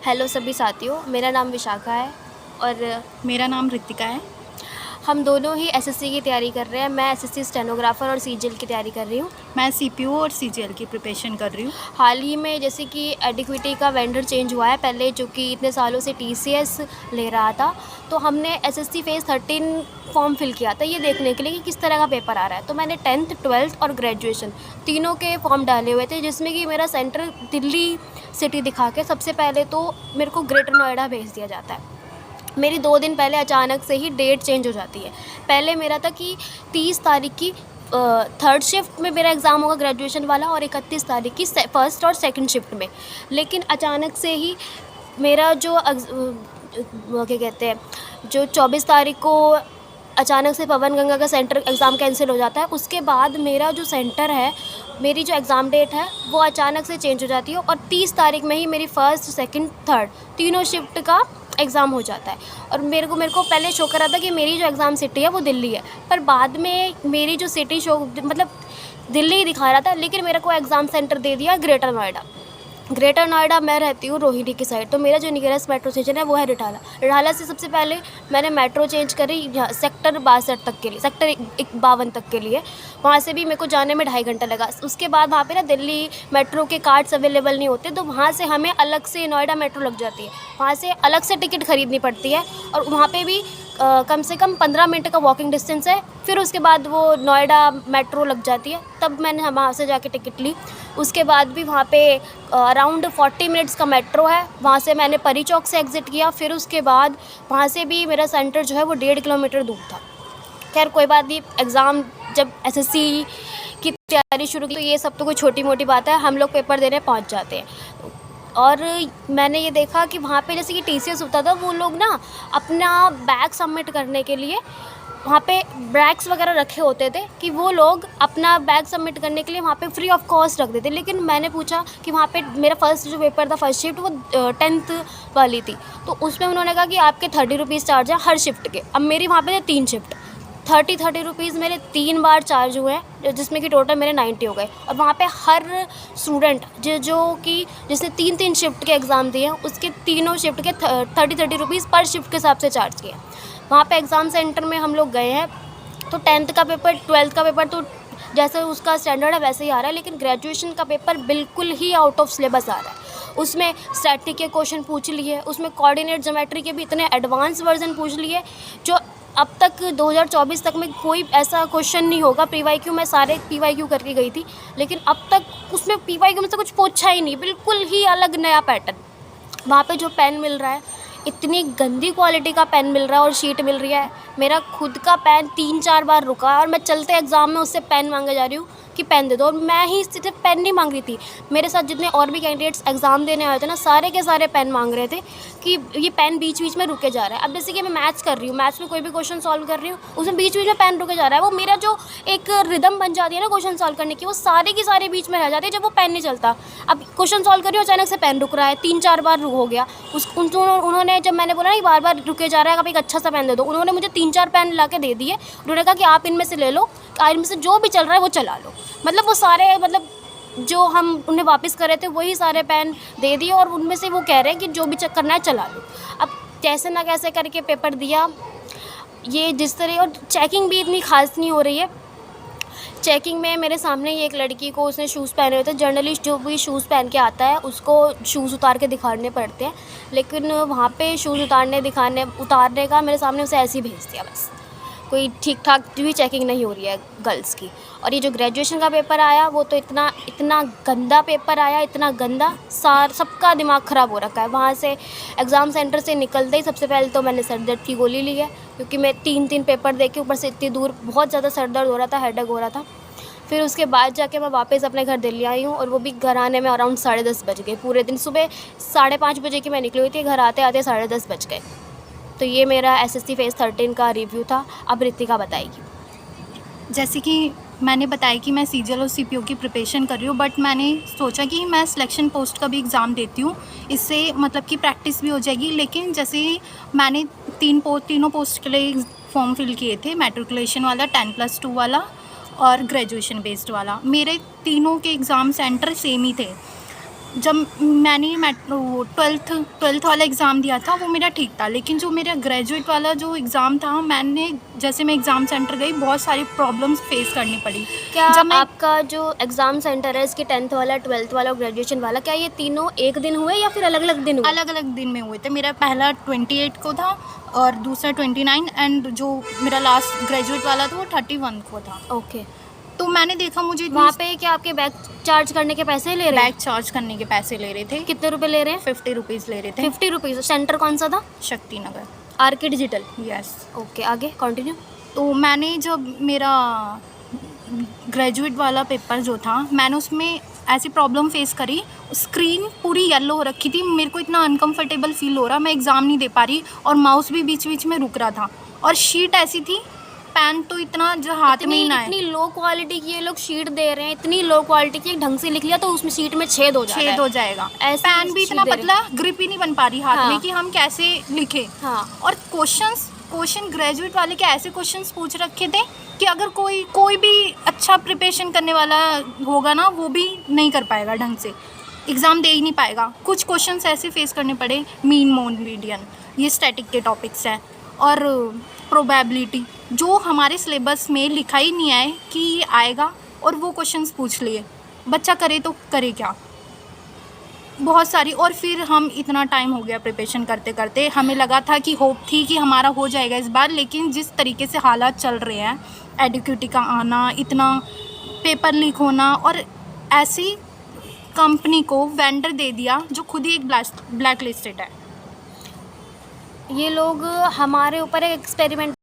Hello सभी साथियों, मेरा नाम विशाखा है और मेरा नाम रितिका है। हम दोनों ही एसएससी की तैयारी कर रहे हैं। मैं एसएससी स्टेनोग्राफर और सीजीएल की तैयारी कर रही हूँ। मैं सीपीयू और सीजीएल की प्रिपरेशन कर रही हूँ। हाल ही में जैसे कि एडिक्विटी का वेंडर चेंज हुआ है, पहले जो कि इतने सालों से टीसीएस ले रहा था, तो हमने एसएससी फेज़ 13 फॉर्म फिल किया था ये देखने के लिए कि किस तरह का पेपर आ रहा है। तो मैंने 10th 12th और ग्रेजुएशन तीनों के फॉर्म डाले हुए थे, जिसमें कि मेरा सेंटर दिल्ली सिटी दिखा के सबसे पहले तो मेरे को ग्रेटर नोएडा भेज दिया जाता है। मेरी 2 दिन पहले अचानक से ही डेट चेंज हो जाती है। पहले मेरा था कि 30 तारीख की थर्ड शिफ्ट में मेरा एग्ज़ाम होगा ग्रेजुएशन वाला और 31 तारीख की फर्स्ट और सेकंड शिफ्ट में। लेकिन अचानक से ही मेरा जो क्या कहते हैं, जो 24 तारीख को अचानक से पवन गंगा का सेंटर एग्ज़ाम कैंसिल हो जाता है। उसके बाद मेरा जो सेंटर है, मेरी जो एग्ज़ाम डेट है वो अचानक से चेंज हो जाती है और 30 तारीख में ही मेरी फर्स्ट सेकंड थर्ड तीनों शिफ्ट का एग्ज़ाम हो जाता है। और मेरे को पहले शो कर रहा था कि मेरी जो एग्ज़ाम सिटी है वो दिल्ली है, पर बाद में मेरी जो सिटी शो मतलब दिल्ली ही दिखा रहा था, लेकिन मेरे को एग्ज़ाम सेंटर दे दिया ग्रेटर नोएडा। ग्रेटर नोएडा मैं रहती हूँ रोहिणी की साइड, तो मेरा जो नियरेस्ट मेट्रो स्टेशन है वो है रिठाला। रिठाला से सबसे पहले मैंने मेट्रो चेंज करी सेक्टर 62 तक के लिए, सेक्टर 52 तक के लिए। वहाँ से भी मेरे को जाने में 2.5 घंटा लगा। उसके बाद वहाँ पे ना दिल्ली मेट्रो के कार्ड्स अवेलेबल नहीं होते, तो वहाँ से हमें अलग से नोएडा मेट्रो लग जाती है, वहाँ से अलग से टिकट ख़रीदनी पड़ती है और वहाँ पर भी कम से कम 15 मिनट का वॉकिंग डिस्टेंस है। फिर उसके बाद वो नोएडा मेट्रो लग जाती है, तब मैंने वहाँ से जाके टिकट ली। उसके बाद भी वहाँ पे अराउंड 40 मिनट्स का मेट्रो है, वहाँ से मैंने परी चौक से एग्ज़िट किया। फिर उसके बाद वहाँ से भी मेरा सेंटर जो है वो 1.5 किलोमीटर दूर था। खैर कोई बात नहीं, एग्ज़ाम जब एसएससी की तैयारी शुरू की तो ये सब तो कोई छोटी मोटी बात है, हम लोग पेपर देने पहुँच जाते हैं। और मैंने ये देखा कि वहाँ पे जैसे कि टीसीएस होता था, वो लोग ना अपना बैग सबमिट करने के लिए वहाँ पे बैग्स वगैरह रखे होते थे कि वो लोग अपना बैग सबमिट करने के लिए वहाँ पे फ्री ऑफ कॉस्ट रख देते। लेकिन मैंने पूछा कि वहाँ पे मेरा फर्स्ट जो पेपर था, फर्स्ट शिफ्ट, वो 10th वाली थी, तो उसमें उन्होंने कहा कि आपके 30 रुपीज़ चार्ज है हर शिफ्ट के। अब मेरी वहाँ पे 3 शिफ्ट, 30 रुपीज़ मेरे 3 बार चार्ज हुए हैं, जिसमें कि टोटल मेरे 90 हो गए। और वहाँ पे हर स्टूडेंट जो कि जिसने 3 शिफ्ट के एग्ज़ाम दिए हैं, उसके तीनों शिफ्ट के 30 रुपीज़ पर शिफ्ट के हिसाब से चार्ज किए। वहाँ पे एग्ज़ाम सेंटर में हम लोग गए हैं, तो 10th का पेपर 12th का पेपर तो जैसे उसका स्टैंडर्ड है वैसे ही आ रहा है, लेकिन ग्रेजुएशन का पेपर बिल्कुल ही आउट ऑफ सिलेबस आ रहा है। उसमें स्टैटिक के क्वेश्चन पूछ लिए, उसमें कोऑर्डिनेट ज्योमेट्री के भी इतने एडवांस वर्जन पूछ लिए जो अब तक 2024 तक में कोई ऐसा क्वेश्चन नहीं होगा। पीवाईक्यू मैं सारे पीवाईक्यू करके गई थी, लेकिन अब तक उसमें पीवाईक्यू में से कुछ पूछा ही नहीं, बिल्कुल ही अलग नया पैटर्न। वहाँ पे जो पेन मिल रहा है, इतनी गंदी क्वालिटी का पेन मिल रहा है और शीट मिल रही है। मेरा खुद का पेन 3-4 बार रुका है और मैं चलते एग्ज़ाम में उससे पेन मांगे जा रही हूँ कि पेन दे दो, और मैं ही सिर्फ पेन नहीं मांग रही थी, मेरे साथ जितने और भी कैंडिडेट्स एग्ज़ाम देने आए थे ना, सारे के सारे पेन मांग रहे थे कि ये पेन बीच बीच में रुके जा रहा है। अब जैसे कि मैं मैथ्स कर रही हूँ, मैथ्स में कोई भी क्वेश्चन सॉल्व कर रही हूँ, उसमें बीच बीच में पेन रुके जा रहा है। वो मेरा जो एक रिदम बन जाती है ना क्वेश्चन सॉल्व करने की, वो सारे की सारे बीच में रह जाते हैं जब वो पेन नहीं चलता। अब क्वेश्चन सॉल्व कर रही हूँ, अचानक से पेन रुक रहा है, 3-4 बार हो गया। उन्होंने जब मैंने बोला ना बार बार रुके जा रहा है, आप एक अच्छा सा पेन दे दो, उन्होंने मुझे 3-4 पेन ला के दे दिए। उन्होंने कहा कि आप इनमें से ले लो, इनमें से जो भी चल रहा है वो चला लो। मतलब वो सारे जो हम उन्हें वापस कर रहे थे वही सारे पेन दे दिए, और उनमें से वो कह रहे हैं कि जो भी चेक करना है चला लो। अब कैसे ना कैसे करके पेपर दिया। ये जिस तरह, और चेकिंग भी इतनी खास नहीं हो रही है। चेकिंग में मेरे सामने ही एक लड़की को, उसने शूज़ पहने हुए थे। जर्नलिस्ट जो भी शूज़ पहन के आता है उसको शूज़ उतार के दिखाने पड़ते हैं, लेकिन वहाँ पे शूज़ उतारने का मेरे सामने उसे ऐसे ही भेज दिया बस। कोई ठीक ठाक भी चेकिंग नहीं हो रही है गर्ल्स की। और ये जो ग्रेजुएशन का पेपर आया वो तो इतना गंदा पेपर आया, इतना गंदा, सबका दिमाग ख़राब हो रखा है। वहाँ से एग्ज़ाम सेंटर से निकलते ही सबसे पहले तो मैंने सर दर्द की गोली ली है, क्योंकि मैं 3 पेपर दे के ऊपर से इतनी दूर बहुत ज़्यादा सर दर्द हो रहा था, हेडेक हो रहा था। फिर उसके बाद जाके मैं वापस अपने घर दिल्ली आई हूँ, और वो भी घर आने में अराउंड 10:30 बज गए। पूरे दिन सुबह 5:30 बजे की मैं निकली हुई थी, घर आते आते 10:30 बज गए। तो ये मेरा एसएससी फेज़ 13 का रिव्यू था। अब रितिका बताएगी। जैसे कि मैंने बताया कि मैं सीजीएल और सीपीयू की प्रिपरेशन कर रही हूँ, बट मैंने सोचा कि मैं सिलेक्शन पोस्ट का भी एग्ज़ाम देती हूँ, इससे मतलब कि प्रैक्टिस भी हो जाएगी। लेकिन जैसे मैंने तीनों पोस्ट के लिए फॉर्म फिल किए थे, मैट्रिकुलेशन वाला, 10+2 वाला और ग्रेजुएशन बेस्ड वाला। मेरे तीनों के एग्ज़ाम सेंटर सेम ही थे। जब मैंने ट्वेल्थ वाला एग्ज़ाम दिया था वो मेरा ठीक था, लेकिन जो मेरा ग्रेजुएट वाला जो एग्ज़ाम था, मैंने जैसे मैं एग्ज़ाम सेंटर गई बहुत सारी प्रॉब्लम्स फेस करनी पड़ी। क्या जब मैं आपका जो एग्ज़ाम सेंटर है, इसकी 10th वाला, 12th वाला और ग्रेजुएशन वाला, क्या ये तीनों एक दिन हुए या फिर अलग-अलग दिन हुए? अलग अलग दिन में हुए थे। मेरा पहला 28 को था और दूसरा 29, एंड जो मेरा लास्ट ग्रेजुएट वाला था वो 31 को था। ओके। तो मैंने देखा मुझे वहाँ पे क्या आपके बैग चार्ज करने के पैसे ले रहे हैं? बैग चार्ज करने के पैसे ले रहे थे, कितने रुपए ले रहे हैं? 50 रुपीज़ ले रहे थे। 50 रुपीज़। सेंटर कौन सा था? Shakti Nagar. RK digital. Yes. Okay, आगे कंटिन्यू। तो मैंने जब मेरा ग्रेजुएट वाला पेपर जो था, मैंने उसमें ऐसी प्रॉब्लम फेस करी, स्क्रीन पूरी येलो हो रखी थी, मेरे को इतना अनकंफर्टेबल फील हो रहा, मैं एग्ज़ाम नहीं दे पा रही और माउस भी बीच बीच में रुक रहा था, और शीट ऐसी थी, पेन तो इतना जो हाथ में ही ना इतनी लो क्वालिटी की ये लोग शीट दे रहे हैं, इतनी लो क्वालिटी की, ढंग से लिख लिया तो उसमें शीट में छेद हो जा रहा है। छेद हो जाएगा। ऐसी पेन भी शीट इतना दे रहे पतला, ग्रिप ही नहीं बन पा रही हाथ हाँ। में कि हम कैसे लिखें। हाँ। और क्वेश्चन ग्रेजुएट वाले के ऐसे क्वेश्चंस पूछ रखे थे कि अगर कोई भी अच्छा प्रिपरेशन करने वाला होगा ना, वो भी नहीं कर पाएगा ढंग से, एग्ज़ाम दे ही नहीं पाएगा। कुछ क्वेश्चंस ऐसे फेस करने पड़े, मीन मोड मीडियन, ये स्टैटिक के टॉपिक्स हैं, और प्रोबेबिलिटी जो हमारे सिलेबस में लिखा ही नहीं है कि ये आएगा, और वो क्वेश्चंस पूछ लिए। बच्चा करे तो करे क्या, बहुत सारी। और फिर हम इतना टाइम हो गया प्रिपरेशन करते करते, हमें लगा था कि होप थी कि हमारा हो जाएगा इस बार, लेकिन जिस तरीके से हालात चल रहे हैं, एडिक्विटी का आना, इतना पेपर लीक होना, और ऐसी कंपनी को वेंडर दे दिया जो खुद ही एक ब्लैक लिस्टेड है। ये लोग हमारे ऊपर एक एक्सपेरिमेंट